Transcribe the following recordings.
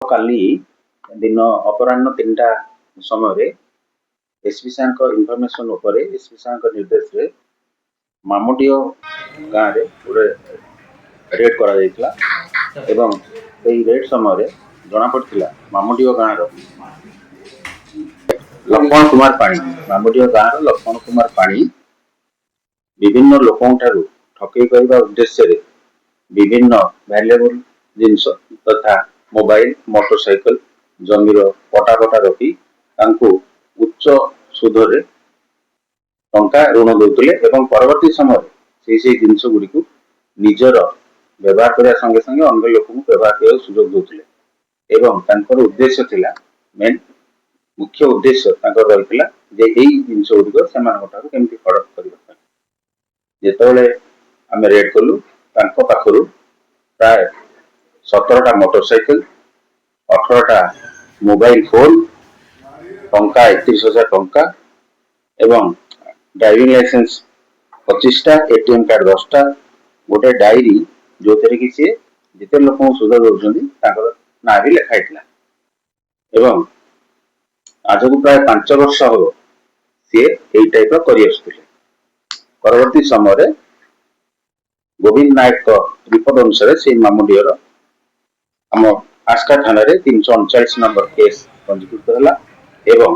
କାଲି ଦିନ ଅପରାହ୍ନ 3ଟା ସମୟରେ ଏସପି ସାର୍ଙ୍କ ଇନଫର୍ମେସନ ଉପରେ ଏସପି ସାର୍ଙ୍କ ନିର୍ଦ୍ଦେଶରେ ମାମୁଟିଓ ଗାଁରେ ଗୋଟେ ରେଡ୍ କରାଯାଇଥିଲା ଏବଂ ଏହି ରେଡ୍ ସମୟରେ ଜଣାପଡ଼ିଥିଲା ମାମୁଟିଓ ଗାଁର ଲକ୍ଷ୍ମଣ କୁମାର ପାଣି ଲକ୍ଷ୍ମଣ କୁମାର ପାଣି ବିଭିନ୍ନ ଲୋକଙ୍କଠାରୁ ଠକେଇ କରିବା ଉଦ୍ଦେଶ୍ୟରେ ବିଭିନ୍ନ ଭ୍ୟାଲୁଏବଲ ଜିନିଷ ତଥା ମୋବାଇଲ ମୋଟରସାଇକେଲ ଜମିର ପଟା ରଖି ତାଙ୍କୁ ଉଚ୍ଚ ସୁଧରେ ଟଙ୍କା ଋଣ ଦେଉଥିଲେ ଏବଂ ପରବର୍ତ୍ତୀ ସମୟରେ ସେଇ ଜିନିଷ ଗୁଡ଼ିକୁ ନିଜର ବ୍ୟବହାର କରିବା ସଙ୍ଗେ ସଙ୍ଗେ ଅନ୍ୟ ଲୋକଙ୍କୁ ବ୍ୟବହାର କରିବାକୁ ସୁଯୋଗ ଦେଉଥିଲେ ଏବଂ ତାଙ୍କର ଉଦ୍ଦେଶ୍ୟ ଥିଲା ମୁଖ୍ୟ ଉଦ୍ଦେଶ୍ୟ ତାଙ୍କର ରହିଥିଲା ଯେ ଏଇ ଜିନିଷ ଗୁଡ଼ିକ ସେମାନଙ୍କ ଠାରୁ କେମିତି ହଡପ କରିବା ପାଇଁ। ଯେତେବେଳେ ଆମେ ରେଡ୍ କଲୁ ତାଙ୍କ ପାଖରୁ ପ୍ରାୟ 17ଟା ମୋଟରସାଇକେଲ 18ଟା ମୋବାଇଲ ଫୋନ ଟଙ୍କା 31,000 ଟଙ୍କା ଏବଂ ଡ୍ରାଇଭିଂ ଲାଇସେନ୍ସ 25ଟା एटीएम कार्ड 10ଟା ଗୋଟେ ଡାଏରୀ ଯୋଉଥିରେ କି ସିଏ ଯେତେ ଲୋକଙ୍କୁ ସୁଧ ଦେଉଛନ୍ତି ତାଙ୍କର ନାଁ ବି ଲେଖା ହେଇଥିଲା ଏବଂ ଆଜକୁ ପ୍ରାୟ 5 ବର୍ଷ ହେବ ସିଏ ଏଇ ଟାଇପର କରି ଆସୁଥିଲେ। ପରବର୍ତ୍ତୀ ସମୟରେ ଗୋବିନ୍ଦ ନାୟକ ରିପୋର୍ଟ ଅନୁସାରେ ସେଇ ମାମୁଡିଓର ଆମ ଆସ୍କା ଥାନାରେ 339 ନମ୍ବର କେସ୍ ପଞ୍ଜୀକୃତ ହେଲା ଏବଂ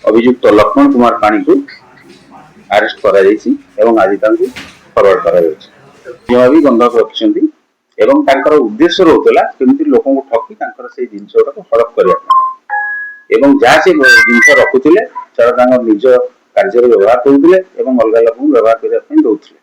ଅଭିଯୁକ୍ତ ଲକ୍ଷ୍ମଣ କୁମାର ପାଣିକୁ ଆରେଷ୍ଟ କରାଯାଇଛି ଏବଂ ଆଜି ତାଙ୍କୁ ଫରୱାର୍ଡ କରାଯାଇଛି। ବି ବନ୍ଧକ ରଖିଛନ୍ତି ଏବଂ ତାଙ୍କର ଉଦ୍ଦେଶ୍ୟ ରହୁଥିଲା କେମିତି ଲୋକଙ୍କୁ ଠକି ତାଙ୍କର ସେଇ ଜିନିଷ ଗୁଡାକୁ ହଡପ କରିବା ପାଇଁ ଏବଂ ଯାହା ସେ ଜିନିଷ ରଖୁଥିଲେ ସେଟା ତାଙ୍କ ନିଜ କାର୍ଯ୍ୟରେ ବ୍ୟବହାର କରୁଥିଲେ ଏବଂ ଅଲଗା ଲୋକଙ୍କୁ ବ୍ୟବହାର କରିବା ପାଇଁ ଦଉଥିଲେ।